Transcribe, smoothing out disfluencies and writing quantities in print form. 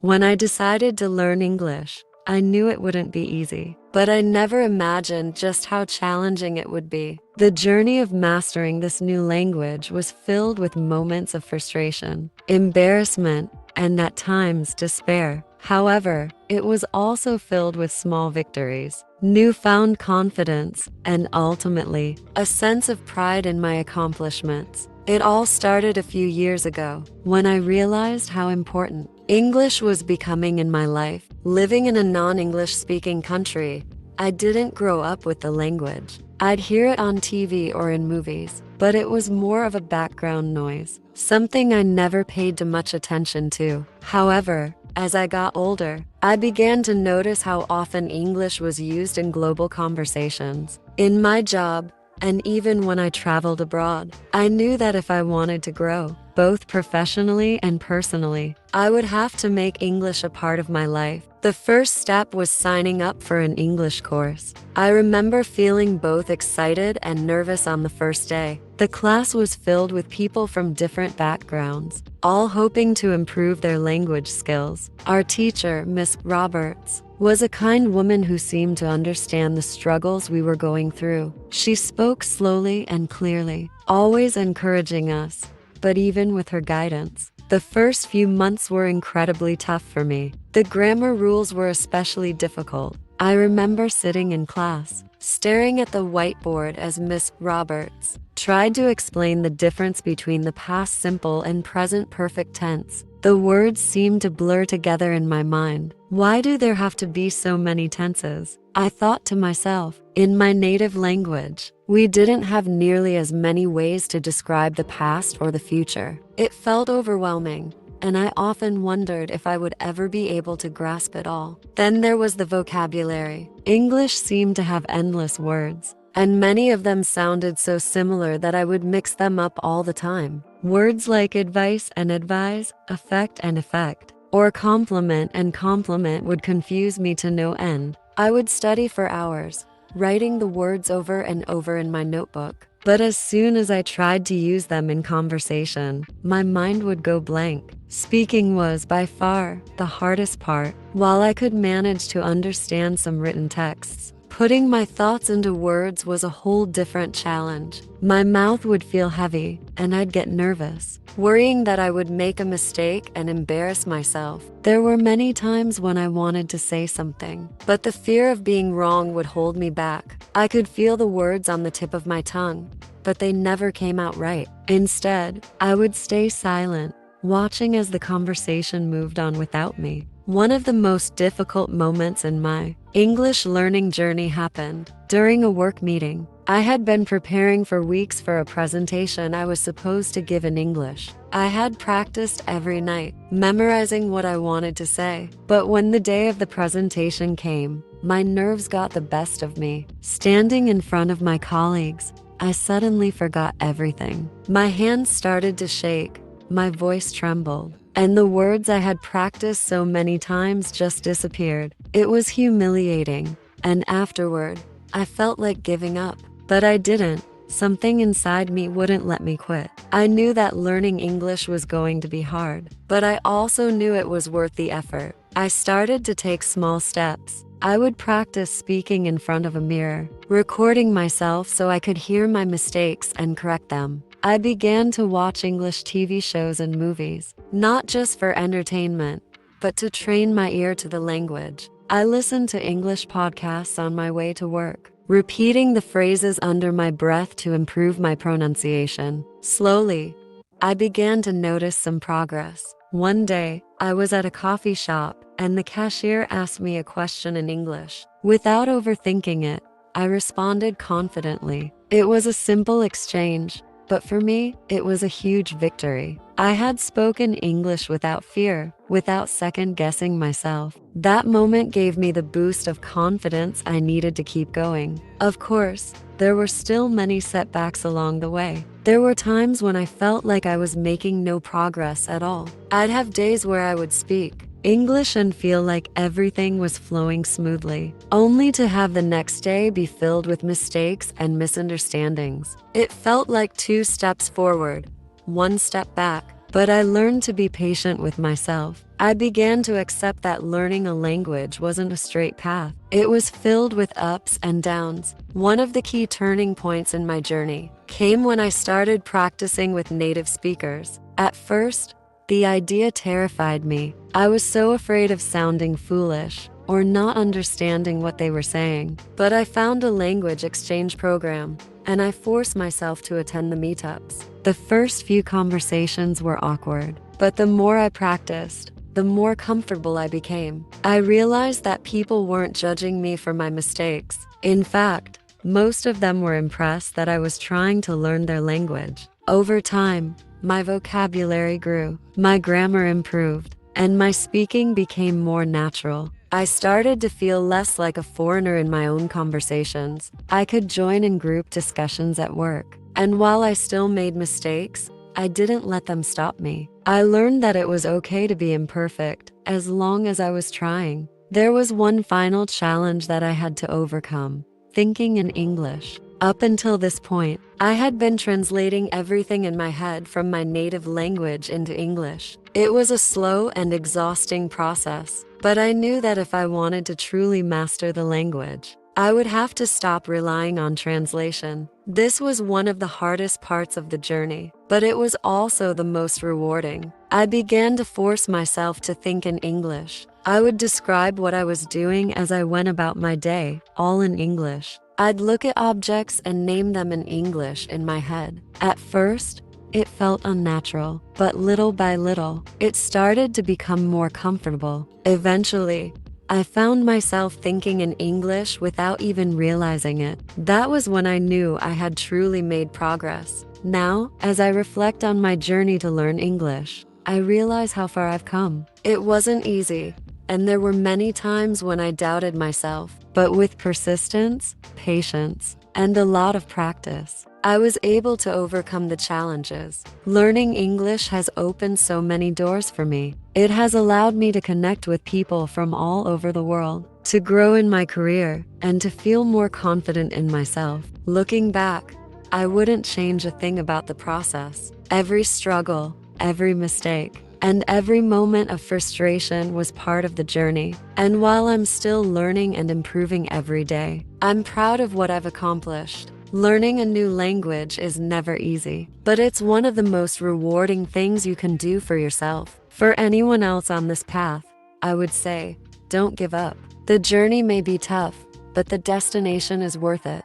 When I decided to learn English, I knew it wouldn't be easy, but I never imagined just how challenging it would be. The journey of mastering this new language was filled with moments of frustration, embarrassment, and at times despair. However, it was also filled with small victories, newfound confidence, and ultimately, a sense of pride in my accomplishments. It all started a few years ago when I realized how important English was becoming in my life. Living in a non-English speaking country, I didn't grow up with the language. I'd hear it on TV or in movies, but it was more of a background noise, something I never paid too much attention to. However, as I got older, I began to notice how often English was used in global conversations. In my job, and even when I traveled abroad, I knew that if I wanted to grow, both professionally and personally, I would have to make English a part of my life. The first step was signing up for an English course. I remember feeling both excited and nervous on the first day. The class was filled with people from different backgrounds, all hoping to improve their language skills. Our teacher, Miss Roberts, was a kind woman who seemed to understand the struggles we were going through. She spoke slowly and clearly, always encouraging us. But even with her guidance, the first few months were incredibly tough for me. The grammar rules were especially difficult. I remember sitting in class, staring at the whiteboard as Miss Roberts tried to explain the difference between the past simple and present perfect tense. The words seemed to blur together in my mind. Why do there have to be so many tenses? I thought to myself. In my native language, we didn't have nearly as many ways to describe the past or the future. It felt overwhelming, and I often wondered if I would ever be able to grasp it all. Then there was the vocabulary. English seemed to have endless words, and many of them sounded so similar that I would mix them up all the time. Words like advice and advise, effect and effect, or compliment and compliment would confuse me to no end. I would study for hours, writing the words over and over in my notebook. But as soon as I tried to use them in conversation, my mind would go blank. Speaking was by far the hardest part. While I could manage to understand some written texts, putting my thoughts into words was a whole different challenge. My mouth would feel heavy, and I'd get nervous, worrying that I would make a mistake and embarrass myself. There were many times when I wanted to say something, but the fear of being wrong would hold me back. I could feel the words on the tip of my tongue, but they never came out right. Instead, I would stay silent, watching as the conversation moved on without me. One of the most difficult moments in my English learning journey happened during a work meeting. I had been preparing for weeks for a presentation I was supposed to give in English. I had practiced every night, memorizing what I wanted to say. But when the day of the presentation came, my nerves got the best of me. Standing in front of my colleagues, I suddenly forgot everything. My hands started to shake, my voice trembled, and the words I had practiced so many times just disappeared. It was humiliating, and afterward, I felt like giving up. But I didn't. Something inside me wouldn't let me quit. I knew that learning English was going to be hard, but I also knew it was worth the effort. I started to take small steps. I would practice speaking in front of a mirror, recording myself so I could hear my mistakes and correct them. I began to watch English TV shows and movies, not just for entertainment, but to train my ear to the language. I listened to English podcasts on my way to work, repeating the phrases under my breath to improve my pronunciation. Slowly, I began to notice some progress. One day, I was at a coffee shop, and the cashier asked me a question in English. Without overthinking it, I responded confidently. It was a simple exchange, but for me, it was a huge victory. I had spoken English without fear, without second-guessing myself. That moment gave me the boost of confidence I needed to keep going. Of course, there were still many setbacks along the way. There were times when I felt like I was making no progress at all. I'd have days where I would speak English and feel like everything was flowing smoothly, only to have the next day be filled with mistakes and misunderstandings. It felt like 2 steps forward, 1 step back, but I learned to be patient with myself. I began to accept that learning a language wasn't a straight path. It was filled with ups and downs. One of the key turning points in my journey came when I started practicing with native speakers. At first, the idea terrified me. I was so afraid of sounding foolish or not understanding what they were saying. But I found a language exchange program, and I forced myself to attend the meetups. The first few conversations were awkward, but the more I practiced, the more comfortable I became. I realized that people weren't judging me for my mistakes. In fact, most of them were impressed that I was trying to learn their language. Over time, my vocabulary grew, my grammar improved, and my speaking became more natural. I started to feel less like a foreigner in my own conversations. I could join in group discussions at work, and while I still made mistakes, I didn't let them stop me. I learned that it was okay to be imperfect as long as I was trying. There was one final challenge that I had to overcome: thinking in English. Up until this point, I had been translating everything in my head from my native language into English. It was a slow and exhausting process, but I knew that if I wanted to truly master the language, I would have to stop relying on translation. This was one of the hardest parts of the journey, but it was also the most rewarding. I began to force myself to think in English. I would describe what I was doing as I went about my day, all in English. I'd look at objects and name them in English in my head. At first, it felt unnatural, but little by little, it started to become more comfortable. Eventually, I found myself thinking in English without even realizing it. That was when I knew I had truly made progress. Now, as I reflect on my journey to learn English, I realize how far I've come. It wasn't easy, and there were many times when I doubted myself. But with persistence, patience, and a lot of practice, I was able to overcome the challenges. Learning English has opened so many doors for me. It has allowed me to connect with people from all over the world, to grow in my career, and to feel more confident in myself. Looking back, I wouldn't change a thing about the process. Every struggle, every mistake, and every moment of frustration was part of the journey. And while I'm still learning and improving every day, I'm proud of what I've accomplished. Learning a new language is never easy, but it's one of the most rewarding things you can do for yourself. For anyone else on this path, I would say, don't give up. The journey may be tough, but the destination is worth it.